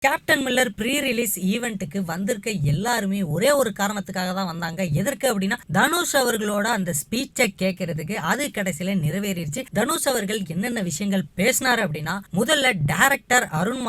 Captain Miller pre release ஈவெண்ட்டுக்கு வந்திருக்க எல்லாருமே ஒரே ஒரு காரணத்துக்காக தான் வந்தாங்க. எதற்கு அப்படின்னா தனுஷ் அவர்களோட அந்த ஸ்பீச்சை கேட்கறதுக்கு. அது கடைசியில நிறைவேறிடுச்சு. தனுஷ் அவர்கள் என்னென்ன விஷயங்கள் பேசினாரு அப்படின்னா, முதல்ல டைரக்டர் அருண்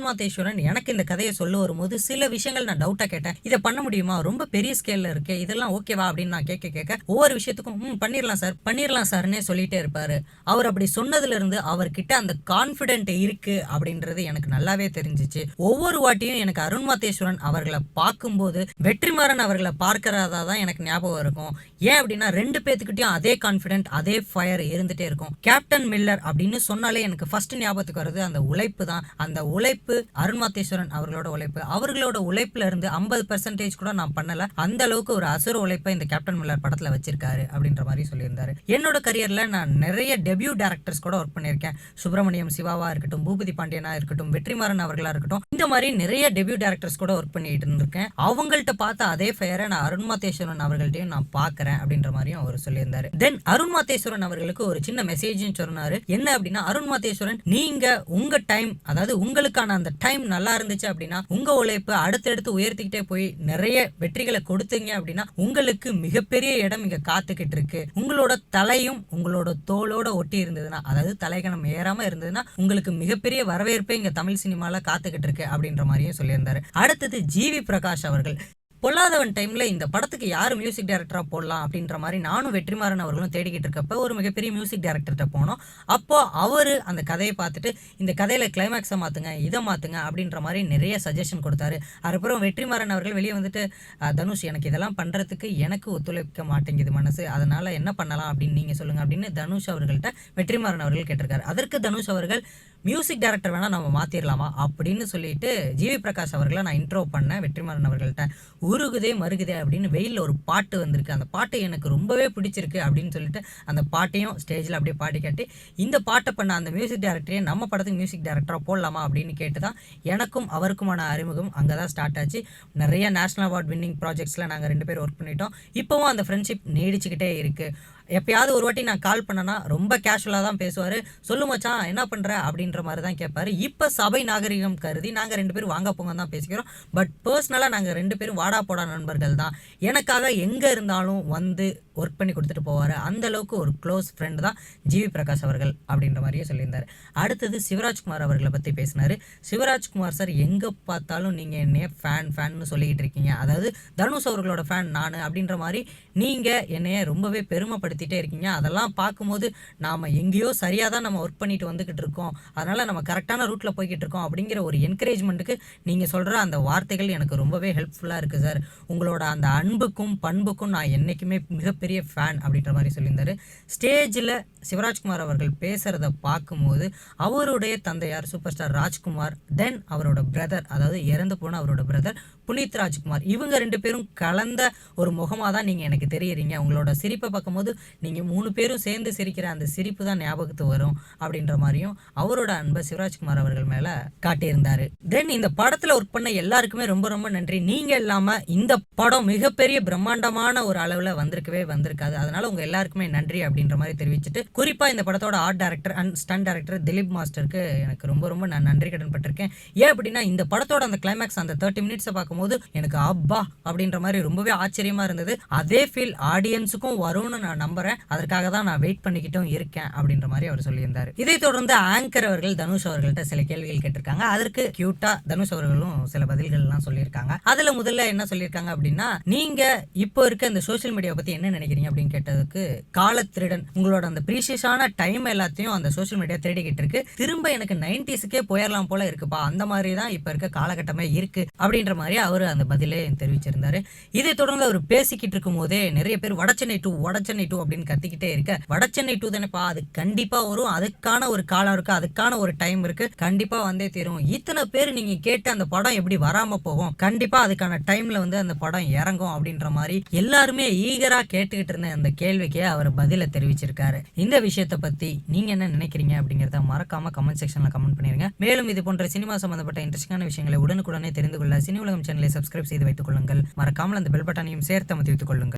மாதேஸ்வரன் எனக்கு இந்த கதையை சொல்ல வரும்போது சில விஷயங்கள் நான் டவுட்டா கேட்டேன். இதை பண்ண முடியுமா, ரொம்ப பெரிய ஸ்கேல்ல இருக்கு, இதெல்லாம் ஓகேவா அப்படின்னு நான் கேட்க ஒவ்வொரு விஷயத்துக்கும் பண்ணிடலாம் சார்னே சொல்லிட்டே இருப்பாரு. அவர் அப்படி சொன்னதுல இருந்து அவர்கிட்ட அந்த கான்பிடென்ட் இருக்கு அப்படின்றது எனக்கு நல்லாவே தெரிஞ்சிச்சு. ஒவ்வொரு வாட்டியும் எனக்கு அருண் மாதேஸ்வரன் அவர்களை பார்க்கும்போது வெற்றிமாறன் அவர்களை பார்க்கிறதா தான் எனக்கு ஞாபகம் இருக்கும். ஏன் அப்படின்னா ரெண்டு பேத்துக்கிட்டையும் அதே கான்பிடென்ட், அதே ஃபயர் இருந்துட்டே இருக்கும். கேப்டன் மில்லர் அப்படின்னு சொன்னாலே எனக்கு ஃபர்ஸ்ட் ஞாபகத்துக்கு வருது அந்த உழைப்பு தான். அந்த உழைப்பு அருண் மாதேஸ்வரன் அவர்களோட உழைப்புல இருந்து 50% கூட நான் பண்ணல, அந்த அளவுக்கு ஒரு அசுர உழைப்பை இந்த கேப்டன் மில்லர் படத்துல வச்சிருக்காரு அப்படின்ற மாதிரி சொல்லியிருந்தாரு. என்னோட கரியர்ல நான் நிறைய டெபியூ டைரக்டர்ஸ் கூட ஒர்க் பண்ணியிருக்கேன். சுப்பிரமணியம் சிவாவா இருக்கட்டும், பூபதி பாண்டியனா இருக்கட்டும், வெற்றிமாறன் அவர்களா இருக்கட்டும், இந்த மாதிரி நிறைய டெபியூ டைரக்டர்ஸ் கூட ஒர்க் பண்ணிட்டு இருந்திருக்கேன். அவங்கள்ட்ட பார்த்த அதே ஃபயரை நான் அருண் மாதேஸ்வரன் அவர்கள்ட்டையும் நான் பார்க்கறேன் அப்படின்ற மாதிரியும் அவர் சொல்லியிருந்தாரு. தென் அருண் மாதேஸ்வரன் அவர்களுக்கு ஒரு சின்ன மெசேஜ் சொன்னாரு. என்ன அப்படின்னா, அருண் மாதேஸ்வரன் நீங்க உங்க டைம், அதாவது உங்களுக்கான அந்த டைம் நல்லா இருந்துச்சு அப்படின்னா உங்க உழைப்பு அடுத்தடுத்து உயர்த்திக்கிட்டே போய் நிறைய வெற்றிகளை கொடுத்தீங்க அப்படின்னா உங்களுக்கு மிகப்பெரிய இடம் இங்க காத்துக்கிட்டு இருக்கு. உங்களோட தலையும் உங்களோட தோளோட ஒட்டி இருந்ததுன்னா, அதாவது தலைகணம் ஏறாம இருந்ததுன்னா உங்களுக்கு மிகப்பெரிய வரவேற்பு இங்க தமிழ் சினிமால காத்துக்கிட்டு இருக்கு அப்படின்ற மாதிரியும் சொல்லியிருந்தாரு. அடுத்தது ஜிவி பிரகாஷ் அவர்கள், பொல்லாதவன் டைம்ல இந்த படத்துக்கு யார் மியூசிக் டைரக்டரா போடலாம் அப்படின்ற மாதிரி நானும் வெற்றிமாறன் அவர்களும் தேடிக்கிட்டு இருக்கப்ப ஒரு மிகப்பெரிய மியூசிக் டைரக்டர்கிட்ட போனோம். அப்போ அவரு அந்த கதையை பார்த்துட்டு இந்த கதையில கிளைமேக்ஸை மாத்துங்க, இதை மாத்துங்க அப்படின்ற மாதிரி நிறைய சஜஷன் கொடுத்தாரு. அதுக்கப்புறம் வெற்றிமாறன் அவர்கள் வெளியே வந்துட்டு, தனுஷ் எனக்கு இதெல்லாம் பண்றதுக்கு எனக்கு ஒத்துழைக்க மாட்டேங்குது மனசு, அதனால என்ன பண்ணலாம் அப்படின்னு நீங்க சொல்லுங்க அப்படின்னு தனுஷ் அவர்கள்ட்ட வெற்றிமாறன் அவர்கள் கேட்டிருக்காரு. அதற்கு தனுஷ் அவர்கள் மியூசிக் டைரக்டர் வேணா நம்ம மாத்திரலாமா அப்படின்னு சொல்லிட்டு ஜிவி பிரகாஷ் அவர்களை நான் இன்ட்ரோ பண்ணேன் வெற்றிமாறன் அவர்கள்ட்ட. உருகுதே மருகுதே அப்படின்னு வெயிலில் ஒரு பாட்டு வந்திருக்கு, அந்த பாட்டு எனக்கு ரொம்பவே பிடிச்சிருக்கு அப்படின்னு சொல்லிட்டு அந்த பாட்டையும் ஸ்டேஜில் அப்படியே பாடி காட்டி, இந்த பாட்டை பண்ண அந்த மியூசிக் டைரக்டரே நம்ம படத்துக்கு மியூசிக் டைரக்டராக போடலாமா அப்படின்னு கேட்டு தான் எனக்கும் அவருக்குமான அறிமுகம் அங்கே தான் ஸ்டார்ட் ஆச்சு. நிறைய நேஷனல் அவார்ட் வின்னிங் ப்ராஜெக்ட்ஸில் நாங்கள் 2 பேர் ஒர்க் பண்ணிட்டோம். இப்போவும் அந்த ஃப்ரெண்ட்ஷிப் நீடிச்சுக்கிட்டே இருக்குது. எப்பயாவது ஒரு வாட்டி நான் கால் பண்ணனா ரொம்ப கேஷுவலாக தான் பேசுவார். சொல்லு மச்சான் என்ன பண்ணுற அப்படின்ற மாதிரி தான் கேட்பாரு. இப்போ சபை நாகரிகம் கருதி நாங்கள் 2 பேரும் வாங்க போங்க தான் பேசிக்கிறோம். பட் பர்சனலாக நாங்கள் 2 பேரும் வாடா போடா நண்பர்கள் தான். எனக்காக எங்கே இருந்தாலும் வந்து ஒர்க் பண்ணி கொடுத்துட்டு போவார். அந்த அளவுக்கு ஒரு க்ளோஸ் ஃப்ரெண்ட் தான் ஜிவி பிரகாஷ் அவர்கள் அப்படின்ற மாதிரியே சொல்லியிருந்தார். அடுத்தது சிவராஜ்குமார் அவர்களை பற்றி பேசினார். சிவராஜ்குமார் சார், எங்கே பார்த்தாலும் நீங்கள் என்னைய ஃபேன்னு சொல்லிக்கிட்டு இருக்கீங்க, அதாவது தனுஷ் அவர்களோட ஃபேன் நான் அப்படின்ற மாதிரி நீங்கள் என்னைய ரொம்பவே பெருமைப்படுத்திட்டே இருக்கீங்க. அதெல்லாம் பார்க்கும்போது நாம் எங்கேயோ சரியாக தான் நம்ம ஒர்க் பண்ணிட்டு வந்துக்கிட்டு இருக்கோம், அதனால் நம்ம கரெக்டான ரூட்டில் போய்கிட்டு இருக்கோம் அப்படிங்கிற ஒரு என்கரேஜ்மெண்ட்டுக்கு நீங்கள் சொல்கிற அந்த வார்த்தைகள் எனக்கு ரொம்பவே ஹெல்ப்ஃபுல்லாக இருக்குது சார். உங்களோட அந்த அன்புக்கும் பண்புக்கும் நான் என்றைக்குமே மிகப்பெரிய ஃபேன் அப்படின்ற மாதிரி சொல்லியிருந்தாரு. ஸ்டேஜில் சிவராஜ்குமார் அவர்கள் பேசுகிறத பார்க்கும்போது அவருடைய தந்தையார் சூப்பர் ஸ்டார் ராஜ்குமார், தென் அவரோட பிரதர், அதாவது இறந்து போன அவரோட பிரதர் புனித் ராஜ்குமார், இவங்க 2 பேரும் கலந்த ஒரு முகமாக தான் நீங்கள் எனக்கு தெரியுறீங்க. உங்களோட சிரிப்பை பார்க்கும்போது நீங்கள் 3 பேரும் சேர்ந்து சிரிக்கிற அந்த சிரிப்பு தான் ஞாபகத்துக்கு வரும் அப்படின்ற மாதிரியும் அவரோட அன்பை சிவராஜ்குமார் அவர்கள் மேலே காட்டியிருந்தார். தென் இந்த படத்தில் ஒர்க் பண்ண எல்லாருக்குமே ரொம்ப ரொம்ப நன்றி. நீங்கள் இல்லாமல் இந்த படம் மிகப்பெரிய பிரம்மாண்டமான ஒரு அளவில் வந்திருக்காது. அதனால உங்கள் எல்லாருக்குமே நன்றி அப்படின்ற மாதிரி தெரிவிச்சுட்டு, குறிப்பாக இந்த படத்தோட art director and stunt director Dileep மாஸ்டருக்கு எனக்கு ரொம்ப ரொம்ப நான் நன்றி கடன் பட்டிருக்கேன். ஏன் அப்படின்னா இந்த படத்தோட அந்த கிளைமேக்ஸ் அந்த 30 மினிட்ஸை பார்க்கும்போது எனக்கு அப்பா அப்படின்ற மாதிரி ரொம்பவே ஆச்சரியமா இருந்தது. அதே ஃபீல் ஆடியன்ஸுக்கும் வரும்னு நான் நம்புறேன். அதற்காக தான் நான் வெயிட் பண்ணிக்கிட்டும் இருக்கேன் அப்படின்ற மாதிரி அவர் சொல்லியிருந்தார். இதை தொடர்ந்து ஆங்கர் அவர்கள் தனுஷ் அவர்கள்ட்ட சில கேள்விகள் கேட்டிருக்காங்க. அதற்கு கியூட்டா தனுஷ் அவர்களும் சில பதில்கள் எல்லாம் சொல்லியிருக்காங்க. அதுல முதல்ல என்ன சொல்லியிருக்காங்க அப்படின்னா, நீங்க இப்போ இருக்க இந்த சோசியல் மீடியா பத்தி என்ன நினைக்கிறீங்க அப்படின்னு கேட்டதுக்கு, காலத்திருடன் உங்களோட அந்த ப்ரீஷியஸான டைம் எல்லாத்தையும் அந்த சோசியல் மீடியா தேடிக்கிட்டு இருக்கு, திரும்ப எனக்கு 90ஸ்க்கே போயிடலாம் போல இருக்குப்பா, அந்த மாதிரி தான் இப்ப இருக்க காலகட்டமே இருக்கு அப்படின்ற மாதிரி அவர் அந்த பதிலே தெரிவிச்சிருந்தாரு. இதை தொடர்ந்து அவர் பேசிக்கிட்டு இருக்கும் போதே நிறைய பேர் வடச்சென்னை 2 அப்படின்னு கத்திக்கிட்டே இருக்க, வடச்சென்னை 2 தானேப்பா, அது கண்டிப்பா வரும், அதுக்கான ஒரு காலம் இருக்கு, அதுக்கான ஒரு டைம் இருக்கு, கண்டிப்பா வந்தே தீரும். இத்தனை பேர் நீங்க கேட்டு அந்த படம் எப்படி வராம போகும், கண்டிப்பா அதுக்கான டைம்ல வந்து அந்த படம் இறங்கும் அப்படின்ற மாதிரி எல்லாருமே ஈகரா கேட்டுக்கிட்டு இருந்த அந்த கேள்விக்கே அவர் பதில தெரிவிச்சிருக்காரு. இந்த விஷயத்தை பத்தி நீங்க என்ன நினைக்கிறீங்க அப்படிங்கறத மறக்காம கமெண்ட் செக்ஷன்ல கமெண்ட் பண்ணிருங்க. மேலும் இது போன்ற சினிமா சம்பந்தப்பட்ட இன்ட்ரெஸ்டிங்கான விஷயங்களை உடனுக்குடனே தெரிந்து கொள்ள சினி உலகம் சேனலை சப்ஸ்கிரைப் செய்து வைத்துக் கொள்ளுங்கள். மறக்காமல் அந்த பெல் பட்டனையும் சேர்த்து அமர்த்தி வைத்துக் கொள்ளுங்கள்.